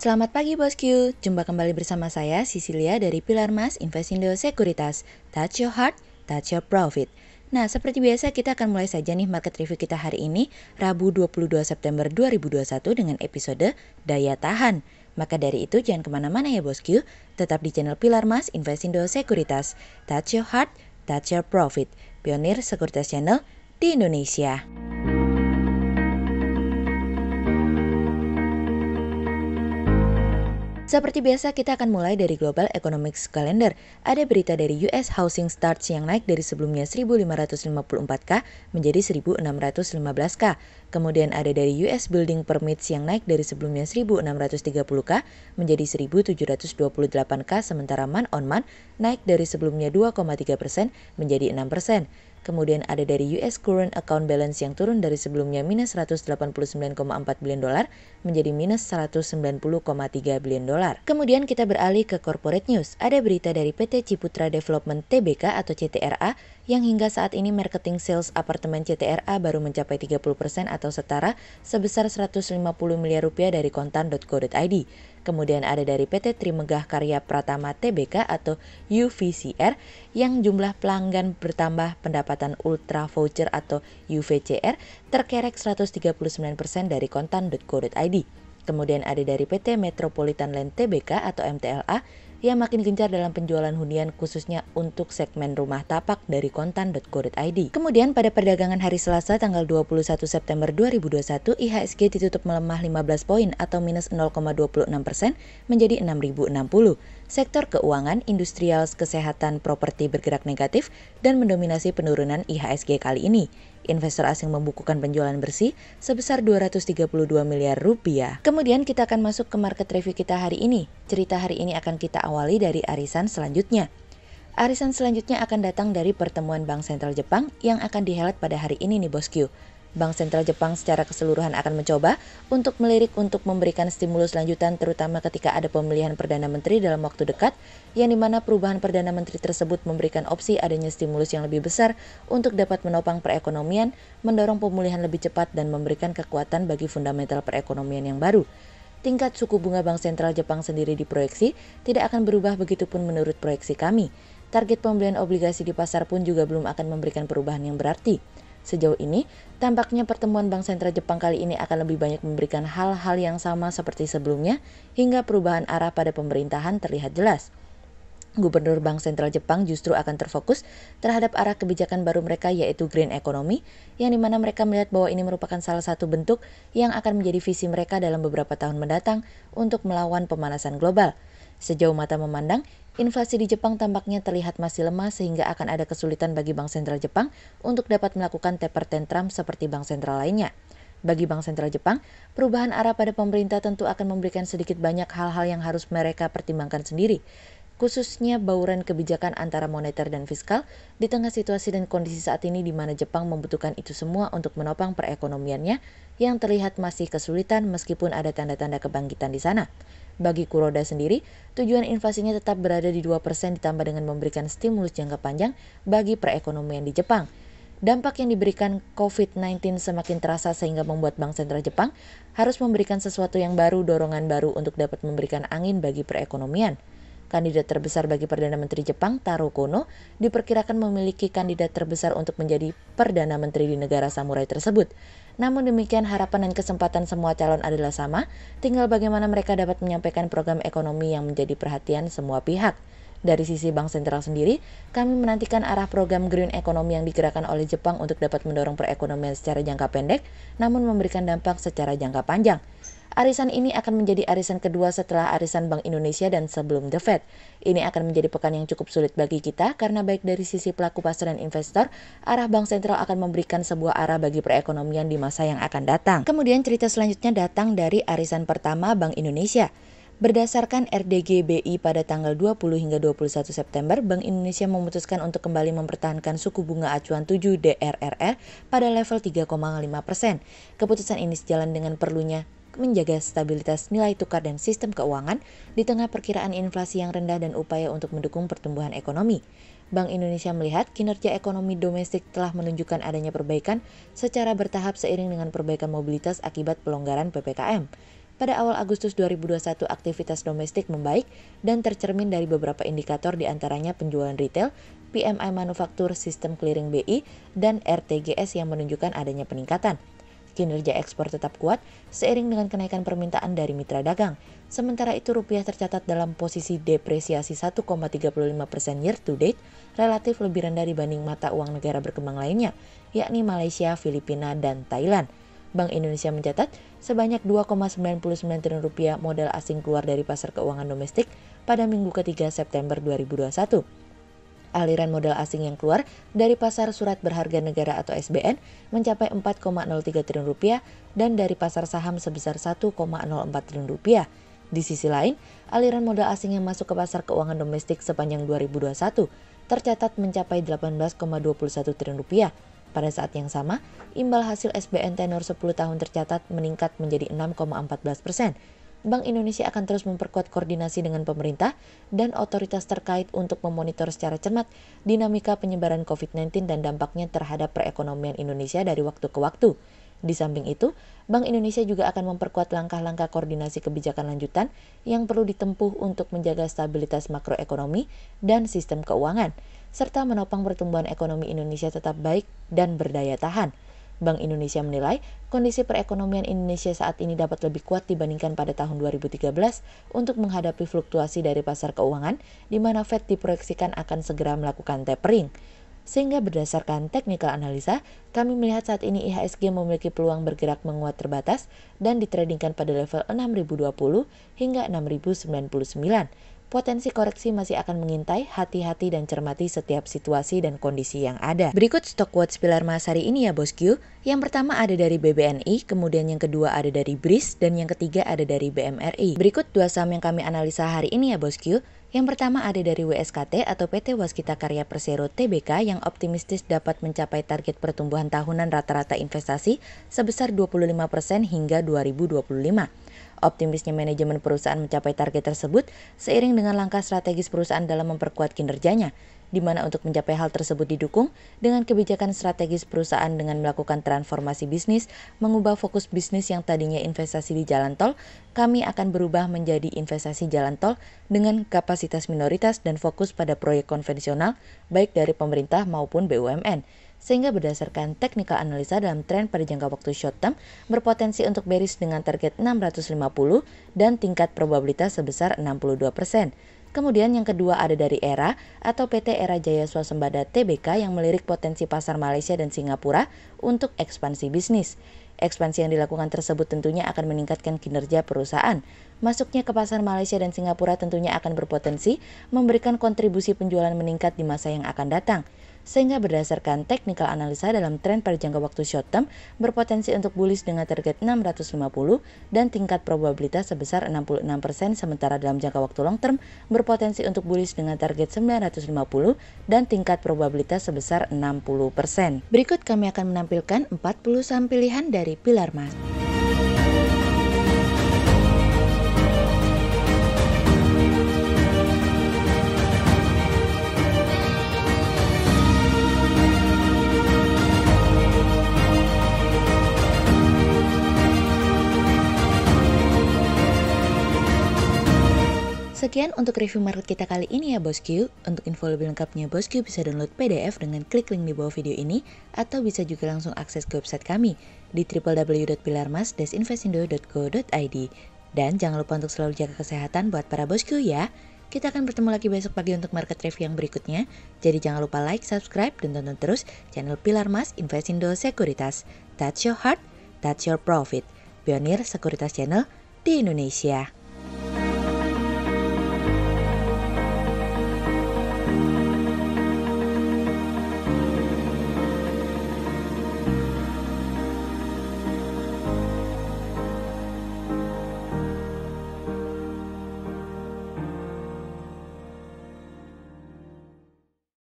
Selamat pagi bosku, jumpa kembali bersama saya Cecilia dari Pilar Mas Investindo Sekuritas. Touch your heart, touch your profit. Nah, seperti biasa kita akan mulai saja nih market review kita hari ini, Rabu 22 September 2021 dengan episode Daya Tahan. Maka dari itu jangan kemana-mana ya bosku, tetap di channel Pilar Mas Investindo Sekuritas. Touch your heart, touch your profit. Pionir Sekuritas Channel di Indonesia. Seperti biasa kita akan mulai dari Global Economics Calendar. Ada berita dari US Housing Starts yang naik dari sebelumnya 1.554K menjadi 1.615K. Kemudian ada dari US Building Permits yang naik dari sebelumnya 1.630K menjadi 1.728K, sementara month on month naik dari sebelumnya 2,3% menjadi 6%. Kemudian ada dari US Current Account Balance yang turun dari sebelumnya minus 189,4 billion dolar menjadi minus 190,3 billion dolar. Kemudian kita beralih ke corporate news. Ada berita dari PT Ciputra Development Tbk atau CTRA yang hingga saat ini marketing sales apartemen CTRA baru mencapai 30% atau setara sebesar 150 miliar rupiah dari kontan.co.id. Kemudian ada dari PT Trimegah Karya Pratama Tbk atau UVCR yang jumlah pelanggan bertambah pendapatan ultra voucher atau UVCR terkerek 139% dari kontan.co.id. Kemudian ada dari PT Metropolitan Land Tbk atau MTLA yang makin gencar dalam penjualan hunian khususnya untuk segmen rumah tapak dari kontan.co.id. Kemudian pada perdagangan hari Selasa tanggal 21 September 2021, IHSG ditutup melemah 15 poin atau minus 0,26% menjadi 6.060. Sektor keuangan, industrial, kesehatan, properti bergerak negatif dan mendominasi penurunan IHSG kali ini. Investor asing membukukan penjualan bersih sebesar 232 miliar rupiah. Kemudian kita akan masuk ke market review kita hari ini. Cerita hari ini akan kita awali dari arisan selanjutnya. Arisan selanjutnya akan datang dari pertemuan Bank Sentral Jepang yang akan dihelat pada hari ini nih bosku. Bank Sentral Jepang secara keseluruhan akan mencoba untuk melirik untuk memberikan stimulus lanjutan terutama ketika ada pemilihan Perdana Menteri dalam waktu dekat, yang dimana perubahan Perdana Menteri tersebut memberikan opsi adanya stimulus yang lebih besar untuk dapat menopang perekonomian, mendorong pemulihan lebih cepat dan memberikan kekuatan bagi fundamental perekonomian yang baru. Tingkat suku bunga Bank Sentral Jepang sendiri diproyeksi tidak akan berubah begitupun menurut proyeksi kami. Target pembelian obligasi di pasar pun juga belum akan memberikan perubahan yang berarti. Sejauh ini, tampaknya pertemuan Bank Sentral Jepang kali ini akan lebih banyak memberikan hal-hal yang sama seperti sebelumnya, hingga perubahan arah pada pemerintahan terlihat jelas. Gubernur Bank Sentral Jepang justru akan terfokus terhadap arah kebijakan baru mereka yaitu Green Economy, yang dimana mereka melihat bahwa ini merupakan salah satu bentuk yang akan menjadi visi mereka dalam beberapa tahun mendatang untuk melawan pemanasan global. Sejauh mata memandang, inflasi di Jepang tampaknya terlihat masih lemah sehingga akan ada kesulitan bagi Bank Sentral Jepang untuk dapat melakukan taper tantrum seperti bank sentral lainnya. Bagi Bank Sentral Jepang, perubahan arah pada pemerintah tentu akan memberikan sedikit banyak hal-hal yang harus mereka pertimbangkan sendiri, khususnya bauran kebijakan antara moneter dan fiskal di tengah situasi dan kondisi saat ini di mana Jepang membutuhkan itu semua untuk menopang perekonomiannya yang terlihat masih kesulitan meskipun ada tanda-tanda kebangkitan di sana. Bagi Kuroda sendiri, tujuan inflasinya tetap berada di 2% ditambah dengan memberikan stimulus jangka panjang bagi perekonomian di Jepang. Dampak yang diberikan COVID-19 semakin terasa sehingga membuat Bank Sentral Jepang harus memberikan sesuatu yang baru, dorongan baru untuk dapat memberikan angin bagi perekonomian. Kandidat terbesar bagi Perdana Menteri Jepang, Taro Kono, diperkirakan memiliki kandidat terbesar untuk menjadi Perdana Menteri di negara samurai tersebut. Namun demikian harapan dan kesempatan semua calon adalah sama, tinggal bagaimana mereka dapat menyampaikan program ekonomi yang menjadi perhatian semua pihak. Dari sisi Bank Sentral sendiri, kami menantikan arah program Green Economy yang digerakkan oleh Jepang untuk dapat mendorong perekonomian secara jangka pendek, namun memberikan dampak secara jangka panjang. Arisan ini akan menjadi arisan kedua setelah arisan Bank Indonesia dan sebelum The Fed. Ini akan menjadi pekan yang cukup sulit bagi kita karena baik dari sisi pelaku pasar dan investor, arah Bank Sentral akan memberikan sebuah arah bagi perekonomian di masa yang akan datang. Kemudian cerita selanjutnya datang dari arisan pertama Bank Indonesia. Berdasarkan RDG BI pada tanggal 20 hingga 21 September, Bank Indonesia memutuskan untuk kembali mempertahankan suku bunga acuan 7 DRRR pada level 3,5%. Keputusan ini sejalan dengan perlunya menjaga stabilitas nilai tukar dan sistem keuangan di tengah perkiraan inflasi yang rendah dan upaya untuk mendukung pertumbuhan ekonomi. Bank Indonesia melihat kinerja ekonomi domestik telah menunjukkan adanya perbaikan secara bertahap seiring dengan perbaikan mobilitas akibat pelonggaran PPKM. Pada awal Agustus 2021, aktivitas domestik membaik dan tercermin dari beberapa indikator diantaranya penjualan retail, PMI manufaktur, sistem clearing BI, dan RTGS yang menunjukkan adanya peningkatan. Kinerja ekspor tetap kuat seiring dengan kenaikan permintaan dari mitra dagang. Sementara itu rupiah tercatat dalam posisi depresiasi 1,35% year to date, relatif lebih rendah dibanding mata uang negara berkembang lainnya, yakni Malaysia, Filipina, dan Thailand. Bank Indonesia mencatat sebanyak 2,99 triliun rupiah modal asing keluar dari pasar keuangan domestik pada minggu ketiga September 2021. Aliran modal asing yang keluar dari pasar surat berharga negara atau SBN mencapai 4,03 triliun rupiah dan dari pasar saham sebesar 1,04 triliun rupiah. Di sisi lain, aliran modal asing yang masuk ke pasar keuangan domestik sepanjang 2021 tercatat mencapai 18,21 triliun rupiah. Pada saat yang sama, imbal hasil SBN tenor 10 tahun tercatat meningkat menjadi 6,14%. Bank Indonesia akan terus memperkuat koordinasi dengan pemerintah dan otoritas terkait untuk memonitor secara cermat dinamika penyebaran COVID-19 dan dampaknya terhadap perekonomian Indonesia dari waktu ke waktu. Di samping itu, Bank Indonesia juga akan memperkuat langkah-langkah koordinasi kebijakan lanjutan yang perlu ditempuh untuk menjaga stabilitas makroekonomi dan sistem keuangan, serta menopang pertumbuhan ekonomi Indonesia tetap baik dan berdaya tahan. Bank Indonesia menilai kondisi perekonomian Indonesia saat ini dapat lebih kuat dibandingkan pada tahun 2013 untuk menghadapi fluktuasi dari pasar keuangan, di mana Fed diproyeksikan akan segera melakukan tapering. Sehingga berdasarkan technical analisa, kami melihat saat ini IHSG memiliki peluang bergerak menguat terbatas dan ditradingkan pada level 6.020 hingga 6.099. Potensi koreksi masih akan mengintai, hati-hati dan cermati setiap situasi dan kondisi yang ada. Berikut stock watch pilar emas hari ini ya bosku. Yang pertama ada dari BBNI, kemudian yang kedua ada dari BRIS, dan yang ketiga ada dari BMRI. Berikut dua saham yang kami analisa hari ini ya bosku. Yang pertama ada dari WSKT atau PT Waskita Karya Persero Tbk yang optimistis dapat mencapai target pertumbuhan tahunan rata-rata investasi sebesar 25% hingga 2025. Optimisnya manajemen perusahaan mencapai target tersebut seiring dengan langkah strategis perusahaan dalam memperkuat kinerjanya, di mana untuk mencapai hal tersebut didukung dengan kebijakan strategis perusahaan dengan melakukan transformasi bisnis, mengubah fokus bisnis yang tadinya investasi di jalan tol, kami akan berubah menjadi investasi jalan tol dengan kapasitas minoritas dan fokus pada proyek konvensional baik dari pemerintah maupun BUMN. Sehingga berdasarkan technical analisa dalam tren pada jangka waktu short term berpotensi untuk bearish dengan target 650 dan tingkat probabilitas sebesar 62%. Kemudian yang kedua ada dari ERA atau PT Era Jaya Swasembada Tbk yang melirik potensi pasar Malaysia dan Singapura untuk ekspansi bisnis. Ekspansi yang dilakukan tersebut tentunya akan meningkatkan kinerja perusahaan. Masuknya ke pasar Malaysia dan Singapura tentunya akan berpotensi memberikan kontribusi penjualan meningkat di masa yang akan datang. Sehingga berdasarkan technical analisa dalam tren pada jangka waktu short term berpotensi untuk bullish dengan target 650 dan tingkat probabilitas sebesar 66%, sementara dalam jangka waktu long term berpotensi untuk bullish dengan target 950 dan tingkat probabilitas sebesar 60%. Berikut kami akan menampilkan 40 saham pilihan dari pilar emas. Sekian untuk review market kita kali ini ya bosku. Untuk info lebih lengkapnya bosku bisa download PDF dengan klik link di bawah video ini atau bisa juga langsung akses ke website kami di www.pilarmas-investindo.co.id. Dan jangan lupa untuk selalu jaga kesehatan buat para bosku ya. Kita akan bertemu lagi besok pagi untuk market review yang berikutnya. Jadi jangan lupa like, subscribe, dan tonton terus channel Pilar Mas Investindo Sekuritas. Touch your heart, touch your profit. Pionir Sekuritas Channel di Indonesia.